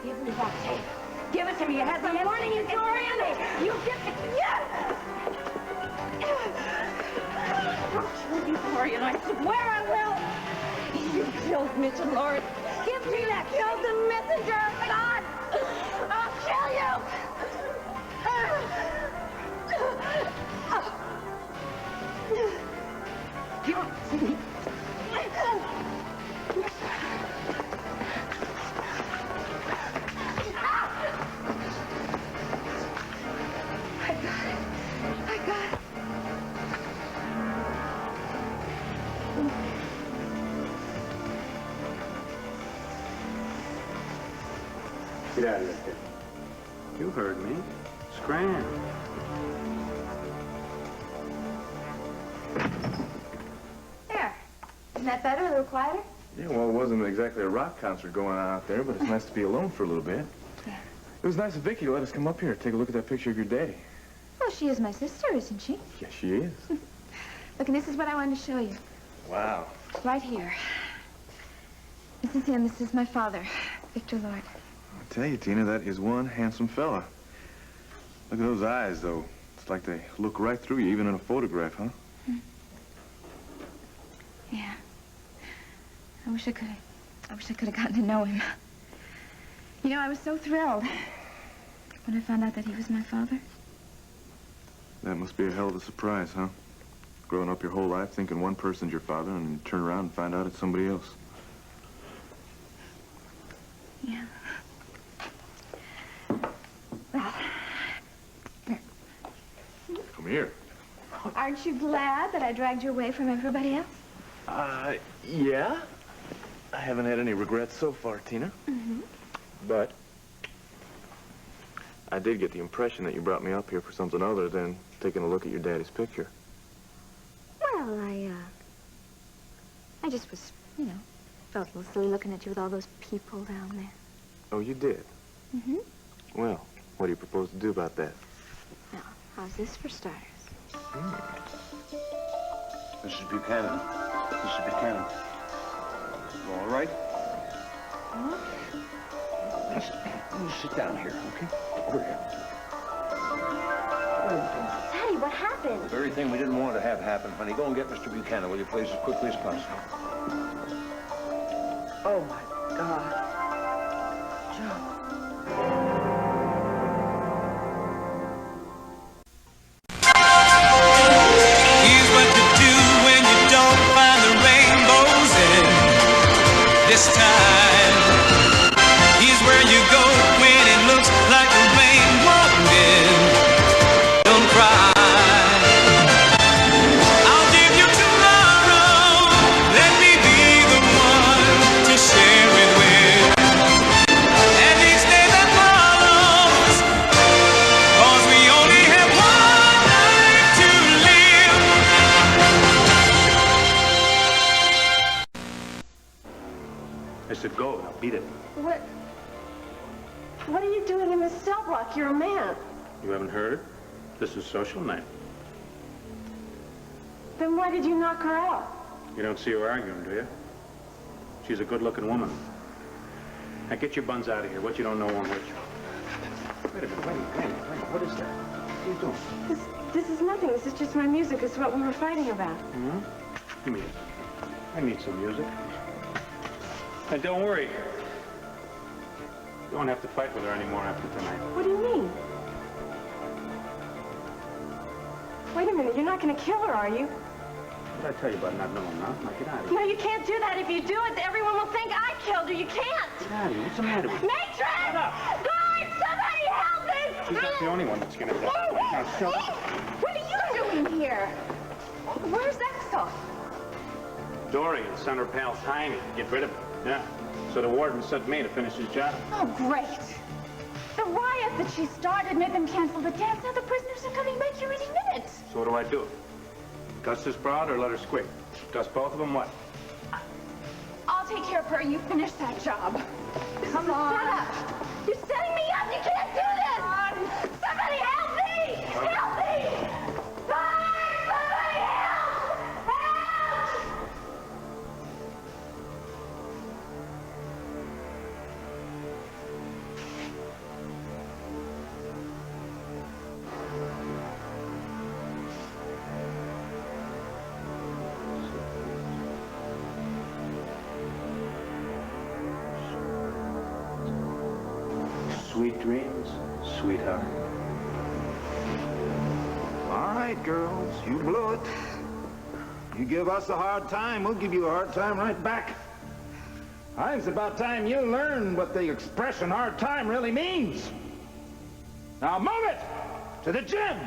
Give me that tape. Give it to me. It has the warning and Dorian. You give it. Yes! I'll kill you, Dorian. I swear I will. You killed Mitch and Lord. Give me that. Kill the messenger of God. I'll kill you. Give it to me. I got it. Get out of here, kid. You heard me. Scram. There. Isn't that better? A little quieter? Yeah, well, it wasn't exactly a rock concert going on out there, but it's nice to be alone for a little bit. Yeah. It was nice of Vicky to let us come up here, take a look at that picture of your daddy. Well, she is my sister, isn't she? Yes, she is. Look, and this is what I wanted to show you. Wow. Right here. This is him. This is my father, Victor Lord. I tell you, Tina, that is one handsome fella. Look at those eyes, though. It's like they look right through you, even in a photograph, huh? Yeah. I wish I could have gotten to know him. You know, I was so thrilled when I found out that he was my father. That must be a hell of a surprise, huh? Growing up your whole life thinking one person's your father and you turn around and find out it's somebody else. Yeah. Well, here. Come here. Aren't you glad that I dragged you away from everybody else? Yeah. I haven't had any regrets so far, Tina. Mm-hmm. But I did get the impression that you brought me up here for something other than taking a look at your daddy's picture. Well, I just was, you know, felt a little silly looking at you with all those people down there. Oh, you did? Mm-hmm. Well, what do you propose to do about that? Now, how's this for starters? Mrs. Buchanan. Mrs. Buchanan. You all right? Huh? You sit down here, okay? Over here. Daddy, what happened? The very thing we didn't want to have happen, honey. Go and get Mr. Buchanan, will you please, as quickly as possible. Oh, my God. Joe. Here's what to do when you don't find the rainbows in this time. Here's where you go when it looks like the rain won't end. Don't cry. I'll give you tomorrow. Let me be the one to share it with. And each day that follows, 'cause we only have one life to live. I said go. Now beat it. What are you doing in this cell block? You're a man. You haven't heard? This is social night. Then why did you knock her out? You don't see her arguing, do you? She's a good-looking woman. Now get your buns out of here. What you don't know won't hurt you. Wait a minute. Wait. What is that? What are you doing? This is nothing. This is just my music. It's what we were fighting about. Hmm? Give me it. I need some music. And don't worry. You won't have to fight with her anymore after tonight. What do you mean? Wait a minute. You're not going to kill her, are you? What did I tell you about not knowing, huh? Now get out of here. No, you can't do that. If you do it, everyone will think I killed her. You can't. Get out of here. What's the matter with you? Matron! Guard, somebody help me! She's not the only one that's gonna die. Now, shut up. What are you doing here? Where's that stuff? Dory and sent her pal Tiny to get rid of it. Yeah. So the warden sent me to finish his job. Oh, great. The riot that she started made them cancel the dance. Now the prisoners are coming back here any minute. So what do I do? Dust this broad or let her squeak? Dust both of them, what? I'll take care of her. You finish that job. Come on. Shut up. You're setting me up. You can't do this. Somebody help me. Help me. Somebody help. Help. Sweet dreams, sweetheart. All right, girls, you blew it. You give us a hard time, we'll give you a hard time right back. I think it's about time you learn what the expression hard time really means. Now move it to the gym.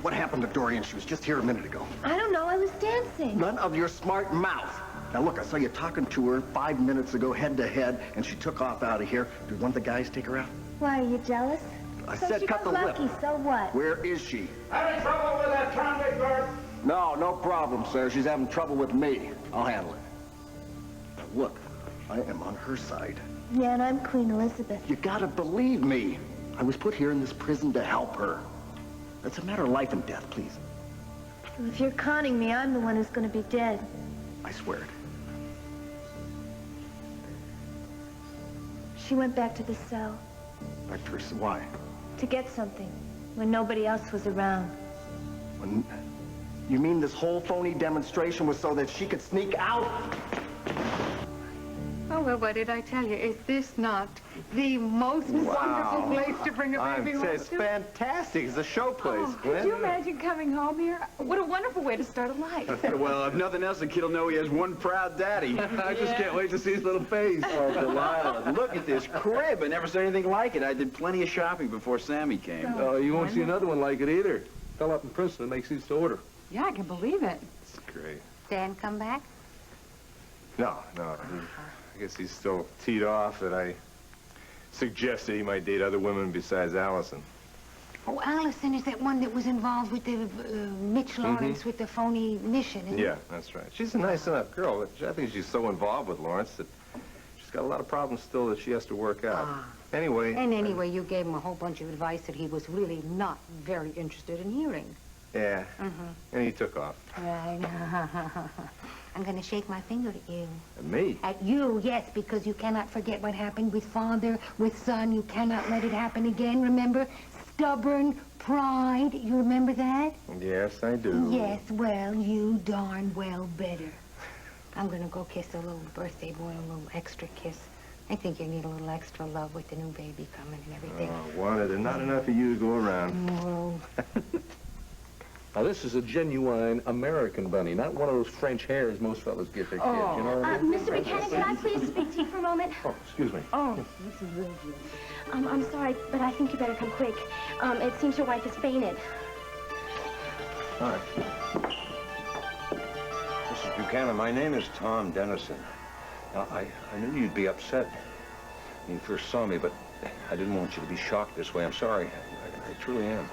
What happened to Dorian? She was just here a minute ago. I don't know. I was dancing. None of your smart mouth. Now look, I saw you talking to her 5 minutes ago, head to head, and she took off out of here. Did one of the guys take her out? Why, are you jealous? I so said she cut got the lucky, lip. so what? Where is she? Having trouble with that convict guard? No, no problem, sir. She's having trouble with me. I'll handle it. Now look, I am on her side. Yeah, and I'm Queen Elizabeth. You gotta believe me. I was put here in this prison to help her. It's a matter of life and death, please. Well, if you're conning me, I'm the one who's going to be dead. I swear it. She went back to the cell Back to her, why? to get something when nobody else was around. When, you mean this whole phony demonstration was so that she could sneak out? Oh, well, what did I tell you? Is this not the most wonderful place to bring a baby home It's to? fantastic. It's a show place. Oh, could you imagine coming home here? What a wonderful way to start a life. Well, if nothing else, the kid'll know he has one proud daddy. I just can't wait to see his little face. Oh, Delilah, look at this crib. I never saw anything like it. I did plenty of shopping before Sammy came. Oh, you won't see another one like it either. Fell up in Princeton, makes these to order. Yeah, I can believe it. It's great. Dan, come back? No. I guess he's still teed off that I suggested he might date other women besides Allison. Oh, Allison is that one that was involved with the Mitch Lawrence with the phony mission, isn't Yeah, that's right. She's a nice enough girl, but I think she's so involved with Lawrence that she's got a lot of problems still that she has to work out. Anyway. And anyway, you gave him a whole bunch of advice that he was really not very interested in hearing. Yeah. And he took off. Right. I'm going to shake my finger at you. And me? At you, yes, because you cannot forget what happened with father, with son. You cannot let it happen again, remember? Stubborn pride. You remember that? Yes, I do. Yes, well, you darn well better. I'm going to go kiss a little birthday boy, a little extra kiss. I think you need a little extra love with the new baby coming and everything. Oh, wanted and not enough of you to go around. Oh. Now, this is a genuine American bunny, not one of those French hairs most fellas get their kids, you know what I mean? Mr. Buchanan, can I please speak to you for a moment? Oh, excuse me. Oh, this is really good. I'm sorry, but I think you better come quick. It seems your wife has fainted. All right. Mrs. Buchanan, my name is Tom Dennison. Now, I knew you'd be upset when you first saw me, but I didn't want you to be shocked this way. I'm sorry. I truly am.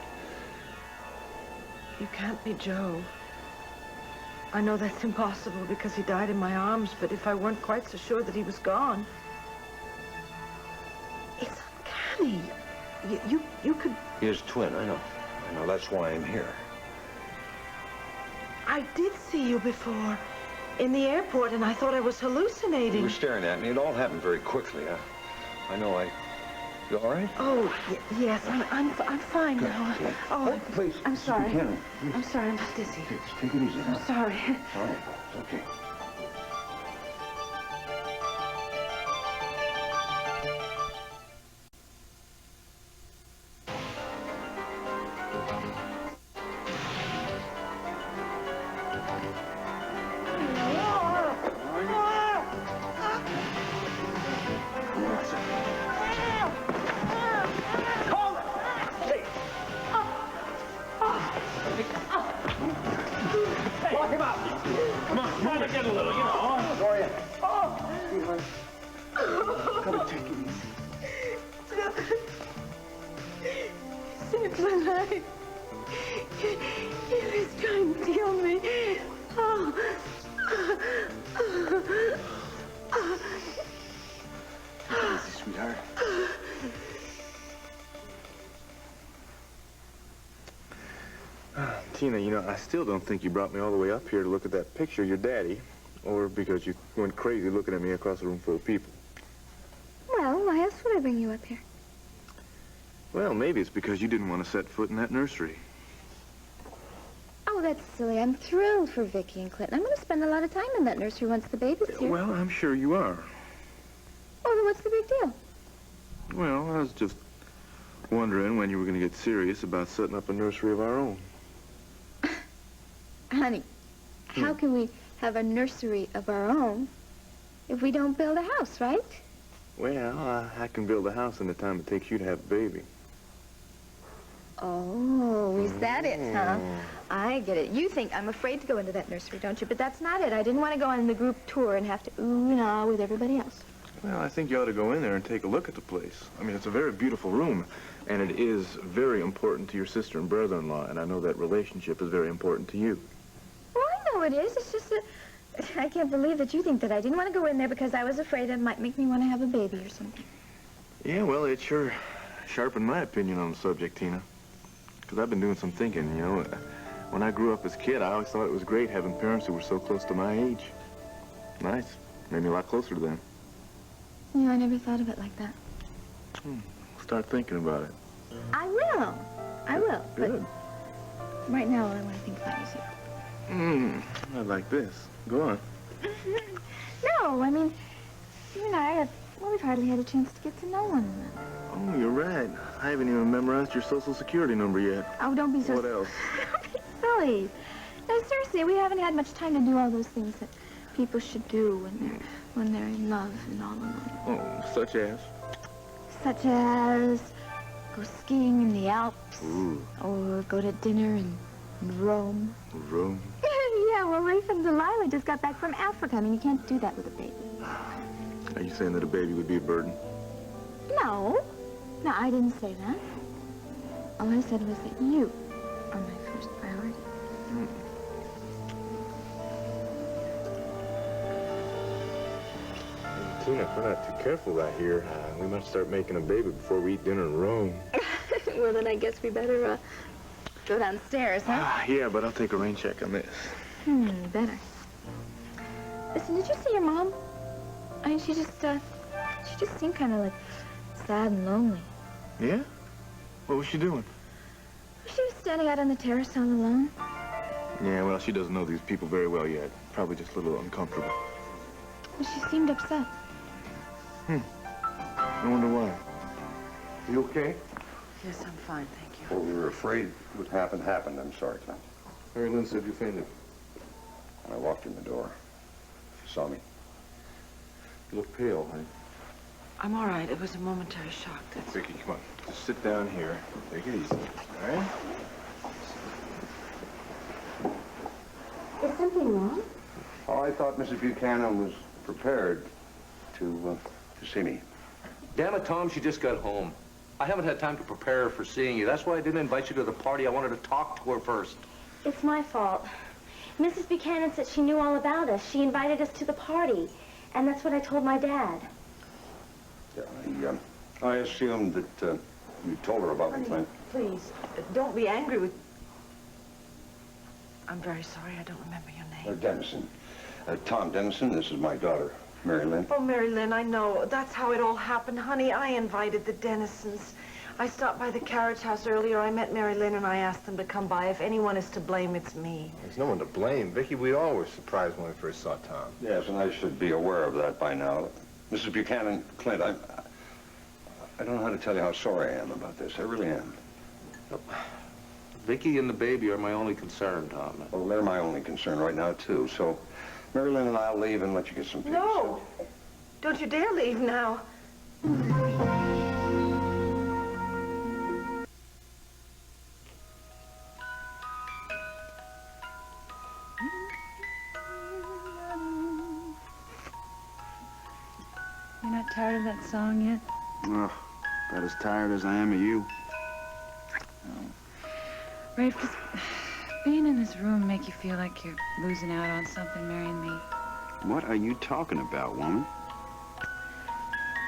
You can't be Joe. I know that's impossible because he died in my arms, but if I weren't quite so sure that he was gone... It's uncanny. You could... His twin, I know. That's why I'm here. I did see you before in the airport, and I thought I was hallucinating. You were staring at me. It all happened very quickly. I know You all right? Oh, yes, I'm fine now. Oh, please. I'm sorry. Buchanan, I'm sorry, I'm dizzy. Take it easy. I'm sorry. All right. It's okay. Saved my life. He was trying to kill me. Oh. Take it easy, sweetheart. Tina, you know, I still don't think you brought me all the way up here to look at that picture of your daddy, or because you went crazy looking at me across a room full of people. Well, why else would I bring you up here? Well, maybe it's because you didn't want to set foot in that nursery. Oh, Oh, that's silly. I'm thrilled for Vicky and Clinton. I'm going to spend a lot of time in that nursery once the baby's here. Well, I'm sure you are. Oh, then what's the big deal? Well, I was just wondering when you were going to get serious about setting up a nursery of our own. Honey, how can we have a nursery of our own if we don't build a house, right? Well, I can build a house in the time it takes you to have a baby. Oh, is that it, huh? I get it. You think I'm afraid to go into that nursery, don't you? But that's not it. I didn't want to go on the group tour and have to ooh and ah with everybody else. Well, I think you ought to go in there and take a look at the place. I mean, it's a very beautiful room, and it is very important to your sister and brother-in-law, and I know that relationship is very important to you. Well, I know it is. It's just that I can't believe that you think that I didn't want to go in there because I was afraid it might make me want to have a baby or something. Yeah, well, it sure sharpened my opinion on the subject, Tina. Because I've been doing some thinking, you know. When I grew up as a kid, I always thought it was great having parents who were so close to my age. Nice. Made me a lot closer to them. Yeah, I never thought of it like that. Start thinking about it. I will. I will. Good. But right now, all I want to think about is you. I like this. Go on. No, I mean, you and I we've hardly had a chance to get to know one another. Oh, you're right. I haven't even memorized your social security number yet. Oh, don't be so... What else? Don't be silly. No, seriously, we haven't had much time to do all those things that people should do when they're in love and all alone. Oh, such as? Such as go skiing in the Alps. Ooh. Or go to dinner in Rome. Rome? Yeah, well, Rafe and Delilah just got back from Africa. I mean, you can't do that with a baby. Are you saying that a baby would be a burden? No. No, I didn't say that. All I said was that you are my first priority. Tina, if we're not too careful out here, we might start making a baby before we eat dinner in Rome. Well, then I guess we better go downstairs, huh? Yeah, but I'll take a rain check on this. Better. Listen, did you see your mom? I mean, she just seemed kind of like sad and lonely. Yeah? What was she doing? She was standing out on the terrace all alone. Yeah, well, she doesn't know these people very well yet. Probably just a little uncomfortable. Well, she seemed upset. I wonder why. You okay? Yes, I'm fine, thank you. What we were afraid would happen happened. I'm sorry, Tom. Mary Lynn said you fainted. And I walked in the door. She saw me. You look pale, honey. I'm all right. It was a momentary shock. That's... Vicky, come on. Just sit down here. Take it easy, all right? Is something wrong? Oh, I thought Mrs. Buchanan was prepared to see me. Damn it, Tom, she just got home. I haven't had time to prepare her for seeing you. That's why I didn't invite you to the party. I wanted to talk to her first. It's my fault. Mrs. Buchanan said she knew all about us. She invited us to the party. And that's what I told my dad. Yeah, I assumed that you told her about me, Clint. Please, don't be angry with... I'm very sorry. I don't remember your name. Dennison. Tom Dennison. This is my daughter, Mary Lynn. Oh, Mary Lynn, I know. That's how it all happened, honey. I invited the Dennisons. I stopped by the carriage house earlier. I met Mary Lynn and I asked them to come by. If anyone is to blame, it's me. There's no one to blame. Vicky, we all were surprised when we first saw Tom. Yes, and I should be aware of that by now. Mrs. Buchanan, Clint, I don't know how to tell you how sorry I am about this. I really am. Vicky and the baby are my only concern, Tom. Well, they're my only concern right now, too. So, Mary Lynn and I'll leave and let you get some peace. No! Don't you dare leave now. You're not tired of that song yet? Oh, about as tired as I am of you. Rafe, does being in this room make you feel like you're losing out on something, marrying me? What are you talking about, woman?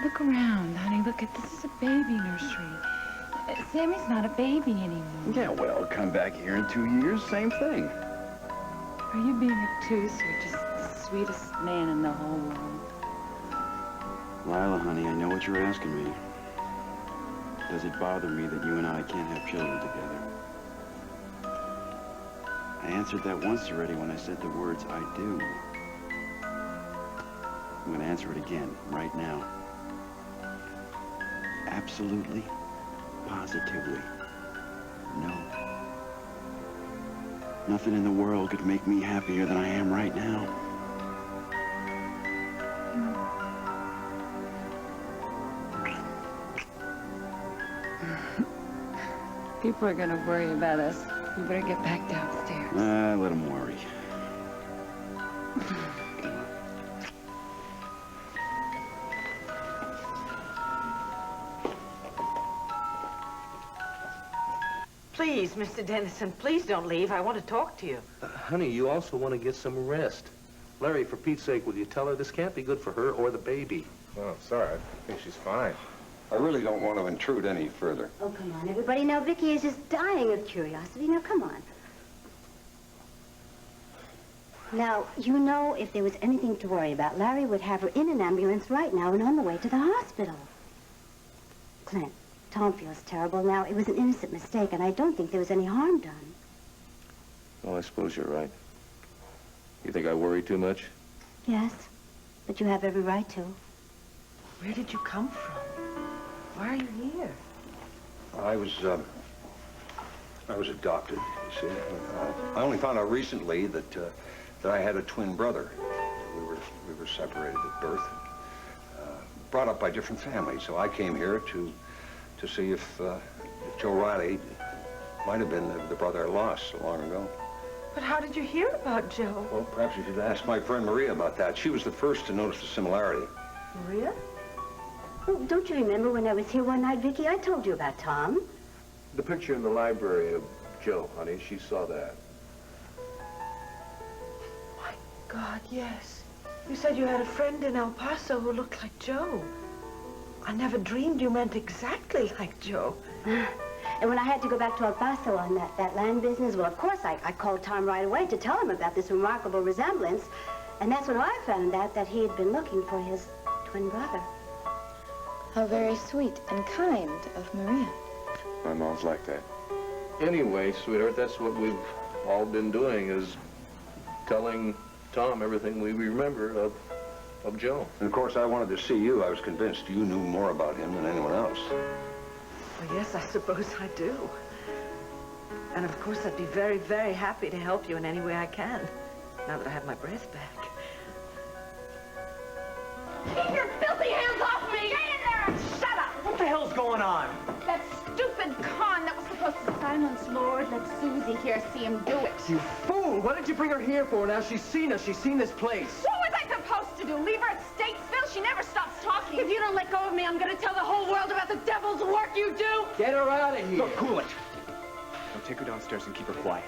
Look around, honey. Look, this is a baby nursery. Sammy's not a baby anymore. Yeah, well, come back here in 2 years, same thing. Are you being obtuse or just the sweetest man in the whole world? Lila, honey, I know what you're asking me. Does it bother me that you and I can't have children together? I answered that once already when I said the words, I do. I'm gonna answer it again, right now. Absolutely, positively, no. Nothing in the world could make me happier than I am right now. People are gonna worry about us. You better get back downstairs. Let them worry. Please, Mr. Dennison, please don't leave. I want to talk to you. Honey, you also want to get some rest. Larry, for Pete's sake, will you tell her this can't be good for her or the baby? Oh, sorry. I think she's fine. I really don't want to intrude any further. Oh, come on, everybody. Now, Vicky is just dying of curiosity. Now, come on. Now, you know, if there was anything to worry about, Larry would have her in an ambulance right now and on the way to the hospital. Clint, Tom feels terrible now. It was an innocent mistake, and I don't think there was any harm done. Well, I suppose you're right. You think I worry too much? Yes, but you have every right to. Where did you come from? Why are you here? I was adopted, you see. I only found out recently that I had a twin brother. We were separated at birth, brought up by different families. So I came here to see if Joe Riley might have been the brother I lost so long ago. But how did you hear about Joe? Well, perhaps you should ask my friend Maria about that. She was the first to notice the similarity. Maria? Oh, don't you remember when I was here one night, Vicky? I told you about Tom. The picture in the library of Joe, honey, she saw that. My God, yes. You said you had a friend in El Paso who looked like Joe. I never dreamed you meant exactly like Joe. And when I had to go back to El Paso on that land business, well, of course, I called Tom right away to tell him about this remarkable resemblance. And that's when I found out that he had been looking for his twin brother. How very sweet and kind of Maria. My mom's like that. Anyway, sweetheart, that's what we've all been doing, is telling Tom everything we remember of Joe. And of course, I wanted to see you. I was convinced you knew more about him than anyone else. Well, yes, I suppose I do. And of course, I'd be very, very happy to help you in any way I can, now that I have my breath back. Keep your filthy hands off me! Get in there and shut up! What the hell's going on? That stupid con that was supposed to silence Lord. Let Susie here see him do it. You fool! What did you bring her here for? Now she's seen us. She's seen this place. What was I supposed to do? Leave her at Statesville? She never stops talking. If you don't let go of me, I'm going to tell the whole world about the devil's work you do. Get her out of here. Look, cool it. Now take her downstairs and keep her quiet.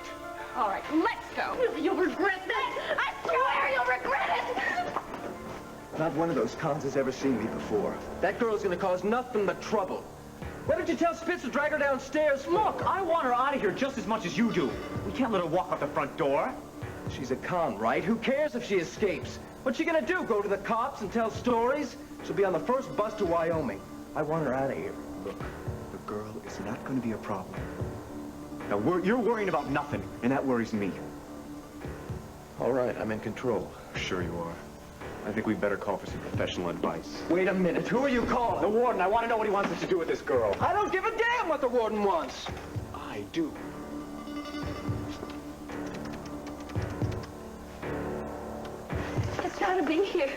All right, let's go. You'll regret that. I swear you'll regret it. Not one of those cons has ever seen me before. That girl's gonna cause nothing but trouble. Why did you tell Spitz to drag her downstairs? Look, I want her out of here just as much as you do. We can't let her walk out the front door. She's a con, right? Who cares if she escapes? What's she gonna do, go to the cops and tell stories? She'll be on the first bus to Wyoming. I want her out of here. Look, the girl is not going to be a problem. Now, you're worrying about nothing, and that worries me. All right, I'm in control. Sure you are. I think we better call for some professional advice. Wait a minute. Who are you calling? The warden. I want to know what he wants us to do with this girl. I don't give a damn what the warden wants. I do. It's got to be here.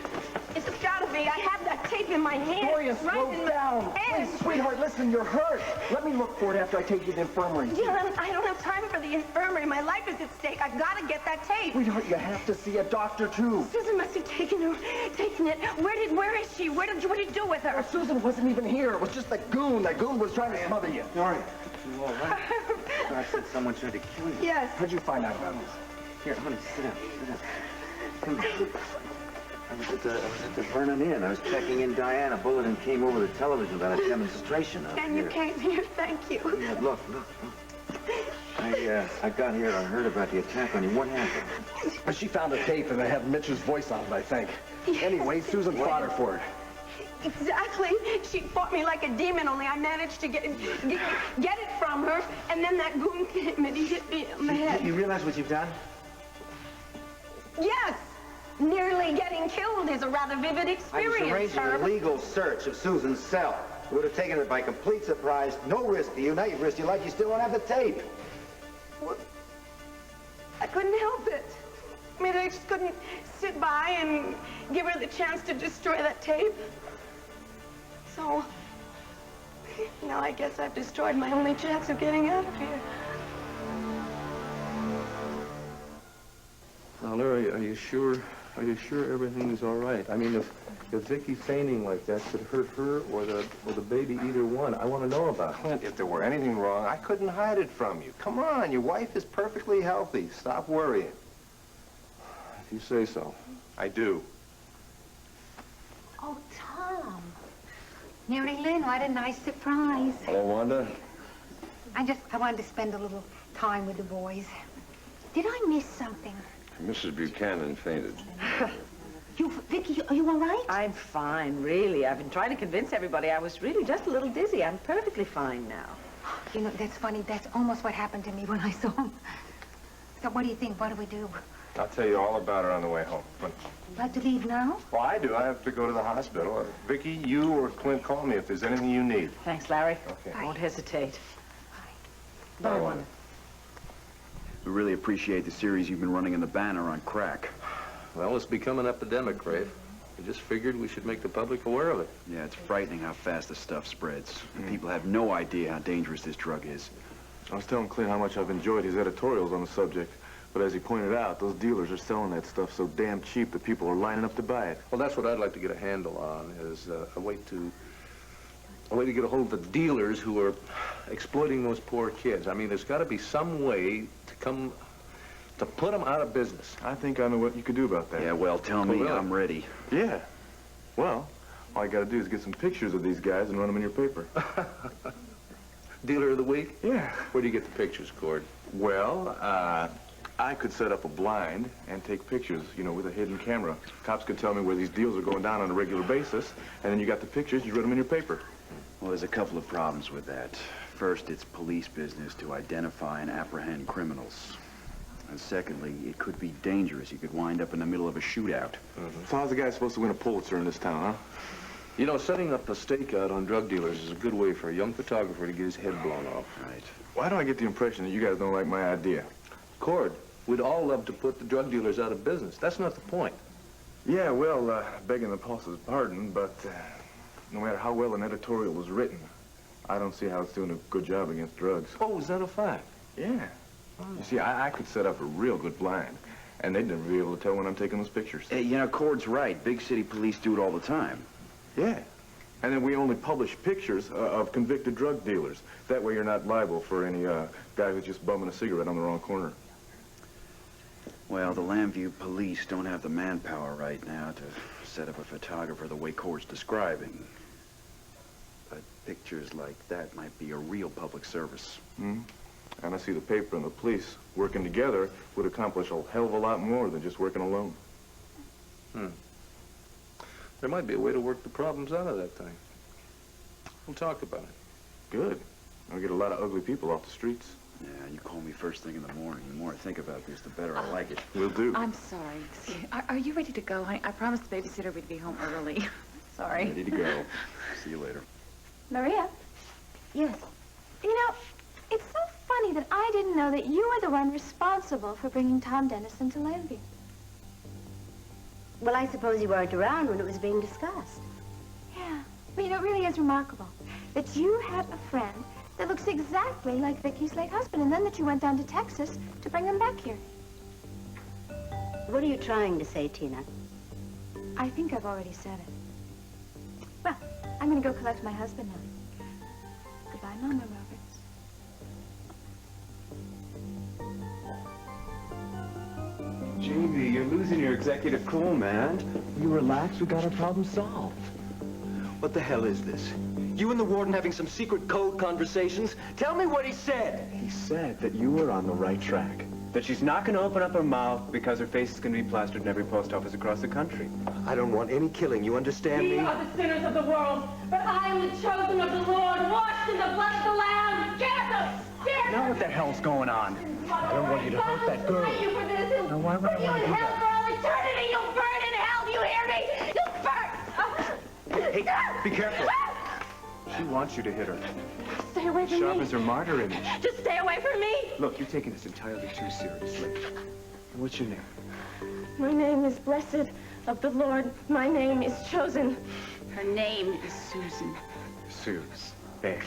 It's got to be. I have that tape in my hand. Gloria, slow in down. my hand. Please, sweetheart, listen, you're hurt. Let me look for it after I take you to the infirmary. Dylan, I don't have time for the infirmary. My life is at stake. I've got to get that tape. Sweetheart, you have to see a doctor, too. Susan must have taken it. Where is she? What did you do with her? Well, Susan wasn't even here. It was just that goon. That goon was trying to smother you. Gloria, you all right? I said someone tried to kill you. Yes. How'd you find out about this? Here, honey, sit down. Come on. I was at the Vernon Inn. I was checking in Diane. A bulletin came over the television about a demonstration out And here. you came here. Thank you. Yeah, look. I got here and I heard about the attack on you. What happened? She found a tape and I have Mitch's voice on it, I think. Yes. Anyway, Susan fought her for it. Exactly. She fought me like a demon, only I managed to get it from her, and then that goon came and he hit me in the head. You realize what you've done? Yes! Nearly getting killed is a rather vivid I experience, was arranging a Herb. legal search of Susan's cell. Would have taken it by complete surprise. No risk to you. Now you've risked your life. You still don't have the tape. Well, I couldn't help it. I mean, I just couldn't sit by and give her the chance to destroy that tape. So, now I guess I've destroyed my only chance of getting out of here. Now, Larry, are you sure everything's all right? I mean, if Vicki feigning like that could hurt her or the baby, either one, I want to know about it. Clint, if there were anything wrong, I couldn't hide it from you. Come on, your wife is perfectly healthy. Stop worrying. If you say so. I do. Oh, Tom. Mary Lynn, what a nice surprise. Hello, Wanda. I wanted to spend a little time with the boys. Did I miss something? Mrs. Buchanan fainted. Vicki, are you all right? I'm fine, really. I've been trying to convince everybody I was really just a little dizzy. I'm perfectly fine now. You know, that's funny. That's almost what happened to me when I saw him. So what do you think? What do we do? I'll tell you all about it on the way home. But, Like to leave now? well, I do. I have to go to the hospital. Vicki, you or Clint, call me if there's anything you need. Thanks, Larry. Okay. Won't hesitate. Bye, Wanda. We really appreciate the series you've been running in the Banner on crack. Well, it's become an epidemic, Rafe. We just figured we should make the public aware of it. Yeah, it's frightening how fast this stuff spreads. People have no idea how dangerous this drug is. I was telling Clint how much I've enjoyed his editorials on the subject. But as he pointed out, those dealers are selling that stuff so damn cheap that people are lining up to buy it. Well, that's what I'd like to get a handle on, is a way to get a hold of the dealers who are exploiting those poor kids. I mean, there's got to be some way to put them out of business. I think I know what you could do about that. Yeah, well, tell me, really? I'm ready. Yeah. Well, all you gotta do is get some pictures of these guys and run them in your paper. Dealer of the week? Yeah. Where do you get the pictures, Cord? Well, I could set up a blind and take pictures, you know, with a hidden camera. Cops could tell me where these deals are going down on a regular basis, and then you got the pictures, you run them in your paper. Well, there's a couple of problems with that. First, it's police business to identify and apprehend criminals. And secondly, it could be dangerous. You could wind up in the middle of a shootout. So how's the guy supposed to win a Pulitzer in this town, huh? You know, setting up a stakeout on drug dealers is a good way for a young photographer to get his head blown off. Right. Why do I get the impression that you guys don't like my idea? Cord, we'd all love to put the drug dealers out of business. That's not the point. Yeah, well, begging the boss's pardon, but no matter how well an editorial was written, I don't see how it's doing a good job against drugs. Oh, is that a fact? Yeah. You see, I could set up a real good blind, and they'd never be able to tell when I'm taking those pictures. Hey, you know, Cord's right. Big city police do it all the time. Yeah. And then we only publish pictures of convicted drug dealers. That way you're not liable for any guy who's just bumming a cigarette on the wrong corner. Well, the Lambview police don't have the manpower right now to set up a photographer the way Cord's describing. But pictures like that might be a real public service. Hmm? And I see the paper and the police working together would accomplish a hell of a lot more than just working alone. There might be a way to work the problems out of that thing. We'll talk about it. Good. I'll get a lot of ugly people off the streets. Yeah, you call me first thing in the morning. The more I think about this, the better I like it. Will do. I'm sorry. Excuse me. Are you ready to go? I promised the babysitter we'd be home early. Sorry. Ready to go. See you later. Maria? Yes. You know, it's so funny that I didn't know that you were the one responsible for bringing Tom Dennison to Lambview. Well, I suppose you weren't around when it was being discussed. Yeah. Well, you know, it really is remarkable that you had a friend that looks exactly like Vicky's late husband, and then that you went down to Texas to bring him back here. What are you trying to say, Tina? I think I've already said it. Well, I'm going to go collect my husband now. Goodbye, Mama Roberts. Jamie, you're losing your executive cool, man. You relax, we got our problem solved. What the hell is this? You and the warden having some secret code conversations? Tell me what he said. He said that you were on the right track. That she's not going to open up her mouth because her face is going to be plastered in every post office across the country. I don't want any killing, you understand me? We are the sinners of the world, but I am the chosen of the Lord, washed in the blood of the Lamb. Get the spirit! Now what the hell's going on? I don't want you to hurt that girl. Thank you for this. Now why would I want to do hell that? for all eternity. You'll burn in hell. Do you hear me? You'll burn. Hey, be careful. She wants you to hit her. Stay away from Sharp me. as her martyr image. Just stay away from me. Look, you're taking this entirely too seriously. And what's your name? My name is Blessed of the Lord. My name is Chosen. Her name is Susan. Suze. There.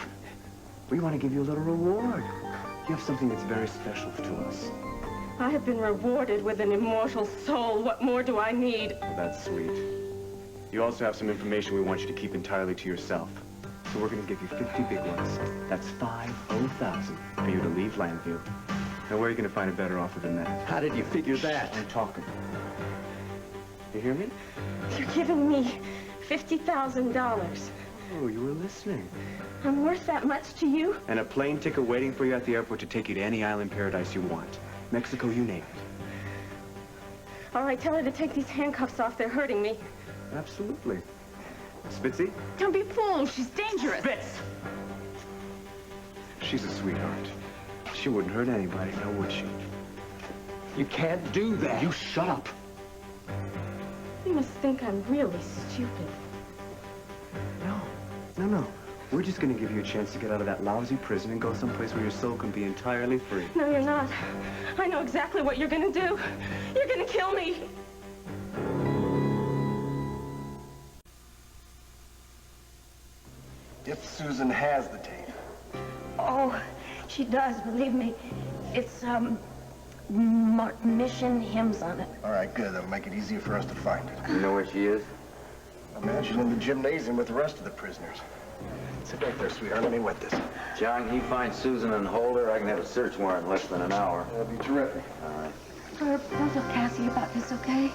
We want to give you a little reward. You have something that's very special to us. I have been rewarded with an immortal soul. What more do I need? Well, that's sweet. You also have some information we want you to keep entirely to yourself. So we're going to give you 50 big ones. That's 50,000 for you to leave Landview. Now, where are you going to find a better offer than that? How did you figure that? I'm talking. You hear me? You're giving me $50,000. Oh, you were listening. I'm worth that much to you? And a plane ticket waiting for you at the airport to take you to any island paradise you want. Mexico, you name it. All right, tell her to take these handcuffs off. They're hurting me. Absolutely. Spitzy? Don't be fooled. She's dangerous. Spitz! She's a sweetheart. She wouldn't hurt anybody, now would she? You can't do that. You shut up. You must think I'm really stupid. No. We're just gonna give you a chance to get out of that lousy prison and go someplace where your soul can be entirely free. No, you're not. I know exactly what you're gonna do. You're gonna kill me. If Susan has the tape. Oh, she does, believe me. It's, mission hymns on it. All right, good. That'll make it easier for us to find it. You know where she is? Imagine in the gymnasium with the rest of the prisoners. Sit right there, sweetheart. Let me wet this. John, can you find Susan and hold her? I can have a search warrant in less than an hour. That'd be terrific. All right. Herb, don't feel Cassie about this, okay?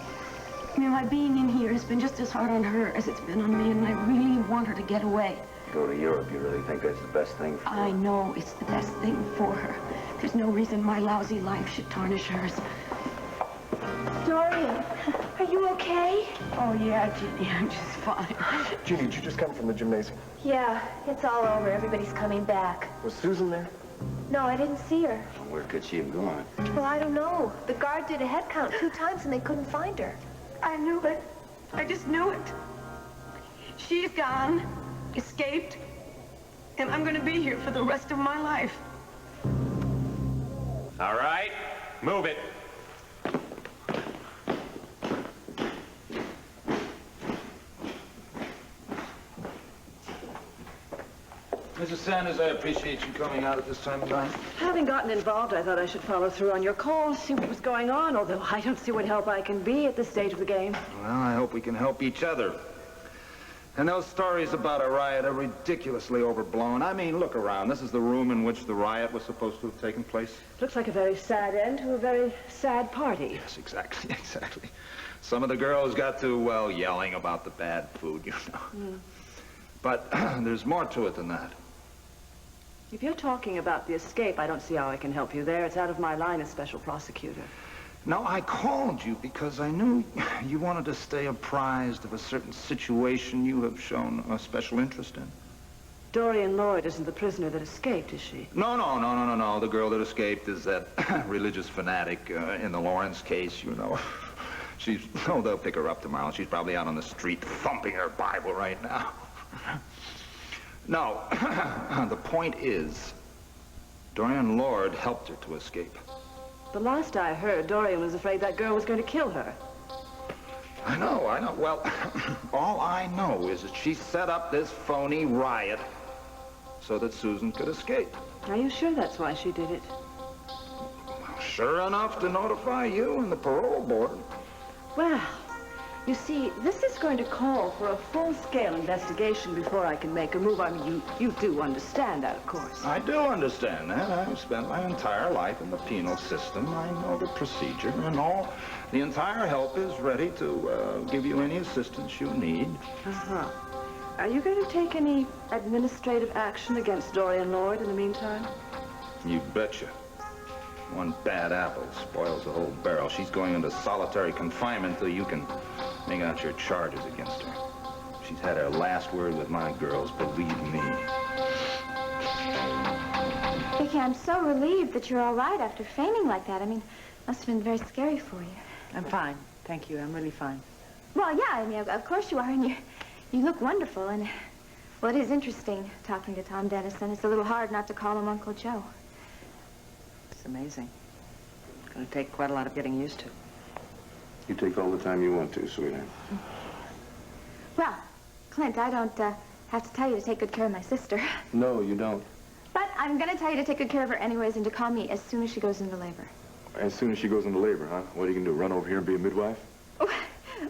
I mean, my being in here has been just as hard on her as it's been on me, and I really want her to get away. Go to Europe. You really think that's the best thing for her? I know it's the best thing for her. There's no reason my lousy life should tarnish hers. Dorian, are you okay? Oh, yeah, Ginny, I'm just fine. Ginny, did you just come from the gymnasium? Yeah, it's all over. Everybody's coming back. Was Susan there? No, I didn't see her. Where could she have gone? Well, I don't know. The guard did a head count 2 times and they couldn't find her. I knew it. I just knew it. She's gone, escaped, and I'm gonna be here for the rest of my life. All right, move it. Mrs. Sanders, I appreciate you coming out at this time of night. Having gotten involved, I thought I should follow through on your call, see what was going on, although I don't see what help I can be at this stage of the game. Well, I hope we can help each other. And those stories about a riot are ridiculously overblown. I mean, look around. This is the room in which the riot was supposed to have taken place. Looks like a very sad end to a very sad party. Yes, exactly, exactly. Some of the girls got to, well, yelling about the bad food, you know. But there's more to it than that. If you're talking about the escape, I don't see how I can help you there. It's out of my line as special prosecutor. No, I called you because I knew you wanted to stay apprised of a certain situation you have shown a special interest in. Dorian Lloyd isn't the prisoner that escaped, is she? No. The girl that escaped is that religious fanatic in the Lawrence case, you know. They'll pick her up tomorrow. She's probably out on the street thumping her Bible right now. No, the point is, Dorian Lloyd helped her to escape. The last I heard, Dorian was afraid that girl was going to kill her. I know. Well, all I know is that she set up this phony riot so that Susan could escape. Are you sure that's why she did it? Well, sure enough to notify you and the parole board. Well, you see, this is going to call for a full-scale investigation before I can make a move. I mean, you do understand that, of course. I do understand that. I've spent my entire life in the penal system. I know the procedure and all. The entire help is ready to give you any assistance you need. Uh-huh. Are you going to take any administrative action against Dorian Lloyd in the meantime? You betcha. One bad apple spoils the whole barrel. She's going into solitary confinement till you can make out your charges against her. She's had her last word with my girls, believe me. Vicky, I'm so relieved that you're all right after fainting like that. I mean, must have been very scary for you. I'm fine. Thank you. I'm really fine. Well, yeah, I mean, of course you are, and you look wonderful, and, well, it is interesting talking to Tom Dennison. It's a little hard not to call him Uncle Joe. It's amazing. It's going to take quite a lot of getting used to. You take all the time you want to, sweetheart. Well, Clint, I don't have to tell you to take good care of my sister. No, you don't. But I'm going to tell you to take good care of her anyways and to call me as soon as she goes into labor. As soon as she goes into labor, huh? What are you going to do, run over here and be a midwife?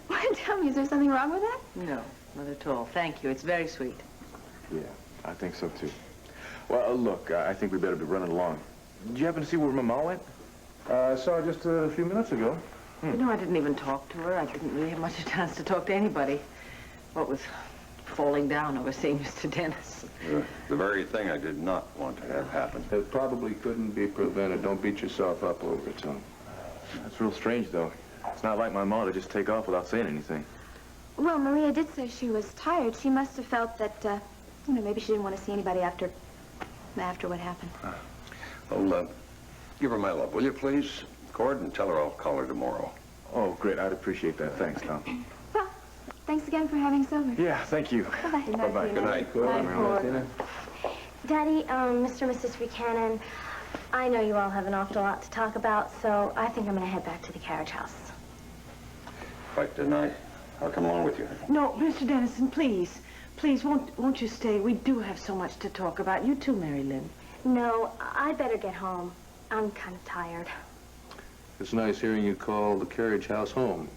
Why, tell me, is there something wrong with that? No, not at all. Thank you. It's very sweet. Yeah, I think so, too. Well, look, I think we better be running along. Did you happen to see where Mama went? I saw her just a few minutes ago. You know, I didn't even talk to her. I didn't really have much a chance to talk to anybody. What with falling down over seeing Mr. Dennis. The very thing I did not want to have happen. It probably couldn't be prevented. Don't beat yourself up over it, Tom. That's real strange, though. It's not like my mom to just take off without saying anything. Well, Maria did say she was tired. She must have felt that, you know, maybe she didn't want to see anybody after what happened. Well, give her my love, will you, please? Cord, and tell her I'll call her tomorrow. Oh, great. I'd appreciate that. Thanks, Tom. Well, thanks again for having us over. Yeah, thank you. Bye-bye. Bye-bye. Good night. Bye, Daddy, Mr. and Mrs. Buchanan, I know you all have an awful lot to talk about, so I think I'm going to head back to the carriage house. Quite tonight. I'll come along with you. No, Mr. Dennison, please. Please, won't you stay? We do have so much to talk about. You too, Mary Lynn. No, I'd better get home. I'm kind of tired. It's nice hearing you call the carriage house home.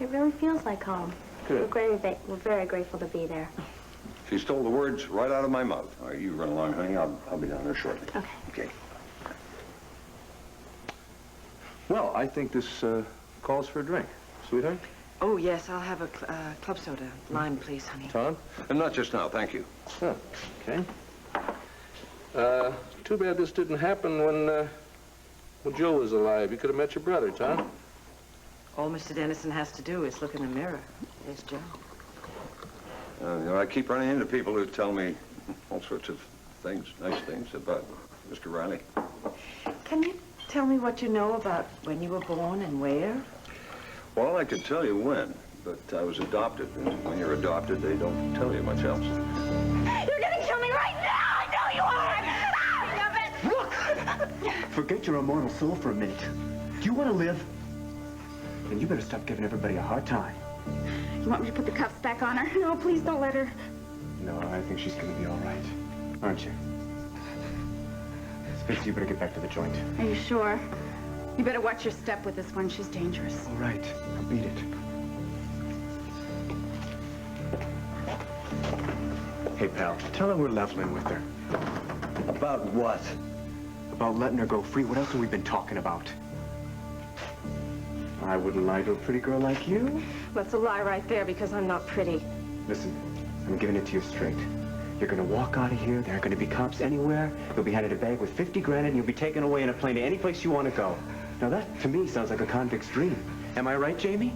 It really feels like home. Good. We're very grateful to be there. She stole the words right out of my mouth. All right, you run along, honey. I'll be down there shortly. Okay. Okay. Well, I think this calls for a drink. Sweetheart? Oh, yes, I'll have a club soda. Lime, please, honey. Tom? And not just now, thank you. Oh, okay. Too bad this didn't happen when Joe was alive. You could have met your brother, Tom. All Mr. Dennison has to do is look in the mirror. There's Joe. You know, I keep running into people who tell me all sorts of things, nice things about Mr. Riley. Can you tell me what you know about when you were born and where? Well, I could tell you when, but I was adopted, and when you're adopted, they don't tell you much else. You're gonna kill me right now! I know you are! Stop it! Look! Forget your immortal soul for a minute. Do you want to live? Then you better stop giving everybody a hard time. You want me to put the cuffs back on her? No, please don't let her. No, I think she's gonna be all right. Aren't you? Spitz, you better get back to the joint. Are you sure? You better watch your step with this one. She's dangerous. All right, I'll beat it. Hey, pal, tell her we're leveling with her. About what? About letting her go free. What else have we been talking about? I wouldn't lie to a pretty girl like you. That's a lie right there because I'm not pretty. Listen, I'm giving it to you straight. You're gonna walk out of here, there aren't gonna be cops anywhere, you'll be handed a bag with 50 grand and you'll be taken away in a plane to any place you want to go. Now that, to me, sounds like a convict's dream. Am I right, Jamie?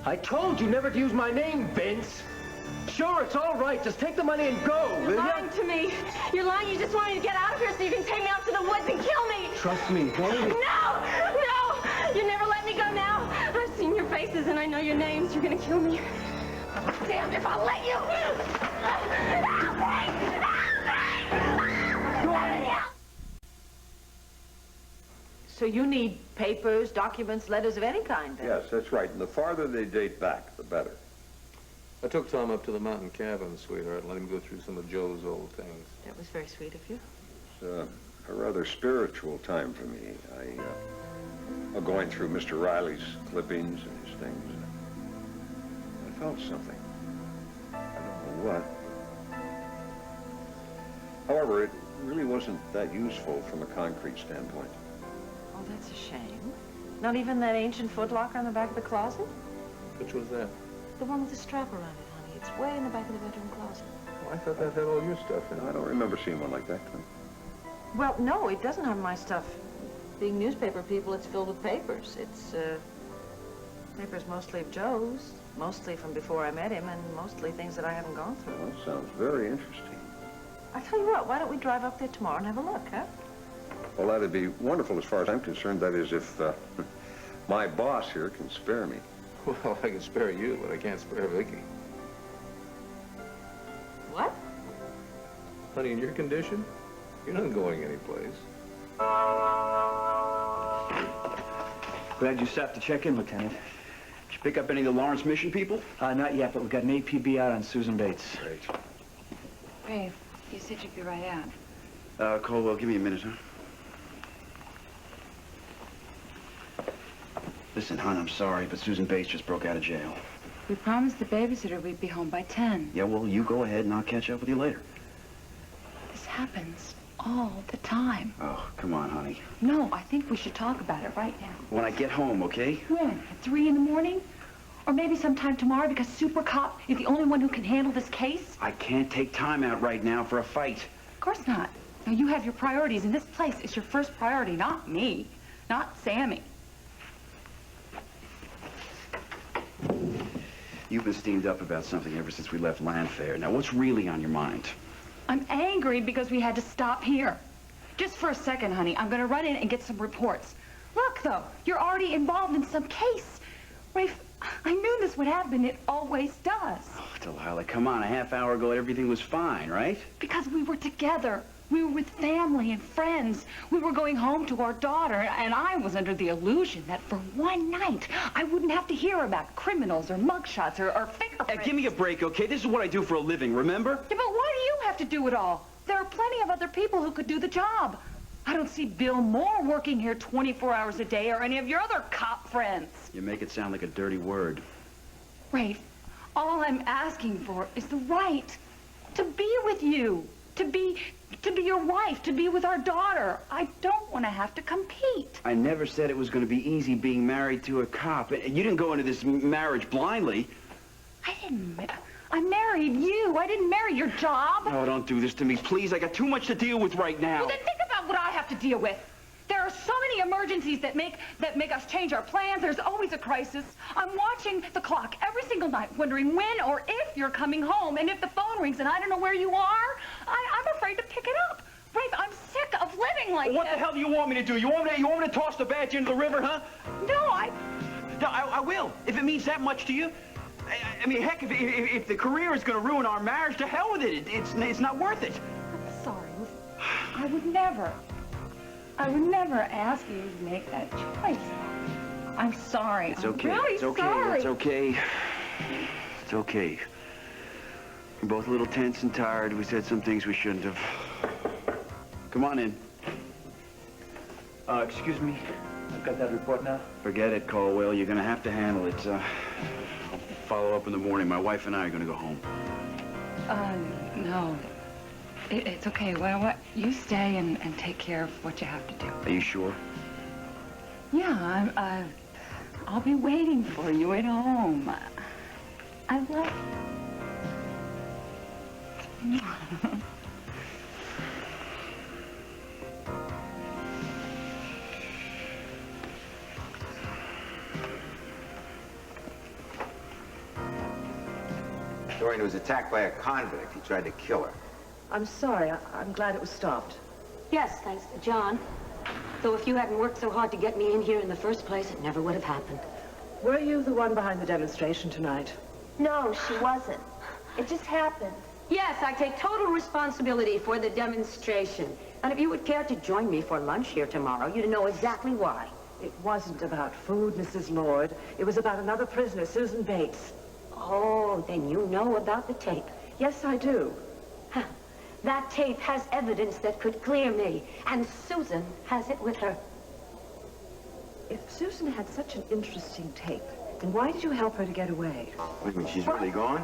I told you never to use my name, Vince. Sure, it's all right. Just take the money and go, will You're you? lying to me. You're lying. You just want me to get out of here so you can take me out to the woods and kill me. Trust me, baby. No! No! You never let me go now. I've seen your faces and I know your names. You're gonna kill me. Damned if I'll let you. Help me! Help me! So you need papers, documents, letters of any kind, then? Yes, that's right. And the farther they date back, the better. I took Tom up to the mountain cabin, sweetheart, and let him go through some of Joe's old things. That was very sweet of you. It's a rather spiritual time for me. I'm going through Mr. Riley's clippings and his things. I felt something. I don't know what. However, it really wasn't that useful from a concrete standpoint. Oh, that's a shame. Not even that ancient footlocker on the back of the closet? Which was that? The one with the strap around it, honey. It's way in the back of the bedroom closet. Oh, I thought that had all your stuff in it. I don't remember seeing one like that, Clint. Well, no, it doesn't have my stuff. Being newspaper people, it's filled with papers. It's, papers mostly of Joe's, mostly from before I met him, and mostly things that I haven't gone through. Well, sounds very interesting. I tell you what, why don't we drive up there tomorrow and have a look, huh? Well, that'd be wonderful as far as I'm concerned. That is, if my boss here can spare me. Well, I can spare you, but I can't spare Vicky. What? Honey, in your condition, you're not going anyplace. Glad you stopped to check in, Lieutenant. Did you pick up any of the Lawrence mission people? Not yet, but we've got an APB out on Susan Bates. Great. Rafe, you said you'd be right out. Colwell, give me a minute, huh? Listen, hon, I'm sorry, but Susan Bates just broke out of jail. We promised the babysitter we'd be home by 10. Yeah, well, you go ahead and I'll catch up with you later. This happens all the time. Oh, come on, honey. No, I think we should talk about it right now. When I get home, okay? When? At 3 in the morning? Or maybe sometime tomorrow because Super Cop is the only one who can handle this case? I can't take time out right now for a fight. Of course not. Now, you have your priorities, and this place is your first priority, not me, not Sammy. You've been steamed up about something ever since we left Landfair. Now, what's really on your mind? I'm angry because we had to stop here. Just for a second, honey, I'm gonna run in and get some reports. Look, though, you're already involved in some case. Rafe, I knew this would happen. It always does. Oh, Delilah, come on. A half hour ago, everything was fine, right? Because we were together. We were with family and friends. We were going home to our daughter, and I was under the illusion that for one night, I wouldn't have to hear about criminals or mugshots or fingerprints. Give me a break, okay? This is what I do for a living, remember? Yeah, but why do you have to do it all? There are plenty of other people who could do the job. I don't see Bill Moore working here 24 hours a day or any of your other cop friends. You make it sound like a dirty word. Rafe, all I'm asking for is the right to be with you, to be your wife, to be with our daughter. I don't want to have to compete. I never said it was going to be easy being married to a cop. You didn't go into this marriage blindly. I married you. I didn't marry your job. Oh, don't do this to me, please. I got too much to deal with right now. Well, then think about what I have to deal with. There are so many emergencies that make us change our plans. There's always a crisis. I'm watching the clock every single night, wondering when or if you're coming home. And if the phone rings and I don't know where you are, I'm afraid to pick it up. Rafe, I'm sick of living like this. What the hell do you want me to do? You want me to toss the badge into the river, huh? No, I will, if it means that much to you. I mean, heck, if the career is going to ruin our marriage, to hell with it. It's not worth it. I'm sorry. I would never ask you to make that choice. I'm sorry. It's okay. I'm really it's okay. sorry. It's okay. It's okay. We're both a little tense and tired. We said some things we shouldn't have. Come on in. Excuse me. I've got that report now. Forget it, Caldwell. You're going to have to handle it. I'll follow up in the morning. My wife and I are going to go home. No. It's okay. Well, you stay and take care of what you have to do. Are you sure? Yeah, I'll be waiting for you at home. I love you. Dorian was attacked by a convict. He tried to kill her. I'm sorry. I'm glad it was stopped. Yes, thanks to John. Though if you hadn't worked so hard to get me in here in the first place, it never would have happened. Were you the one behind the demonstration tonight? No, she wasn't. It just happened. Yes, I take total responsibility for the demonstration. And if you would care to join me for lunch here tomorrow, you'd know exactly why. It wasn't about food, Mrs. Lord. It was about another prisoner, Susan Bates. Oh, then you know about the tape. Yes, I do. That tape has evidence that could clear me, and Susan has it with her. If Susan had such an interesting tape, then why did you help her to get away? What do you mean, she's really gone?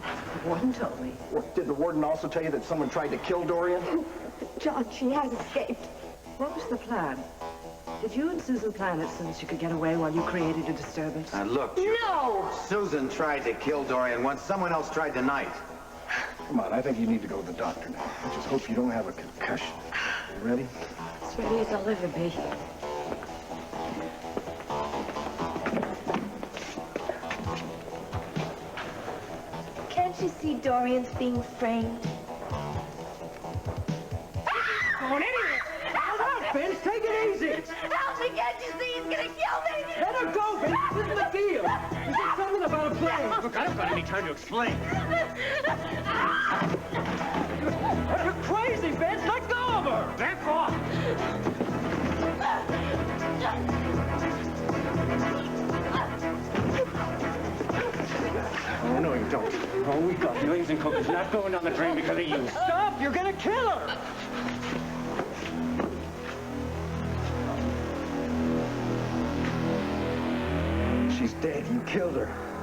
The warden told me. Well, did the warden also tell you that someone tried to kill Dorian? John, she has escaped. What was the plan? Did you and Susan plan it so that you could get away while you created a disturbance? Look, No! Susan tried to kill Dorian once. Someone else tried tonight. Come on, I think you need to go to the doctor now. I just hope you don't have a concussion. You ready? That's As ready as I'll ever be. Can't you see Dorian's being framed? Going anywhere. Hold on, Vince. Take it easy. Help me, can't you see he's gonna kill me? Let her go, Vince. This isn't the deal. This is something about a plane. Look, I don't got any time to explain. You're crazy, Vince. Let go of her. Back off! Oh, no, you don't. Oh, we got millions in cookies not going down the drain because of you. Stop! You're gonna kill her. She's dead. You killed her.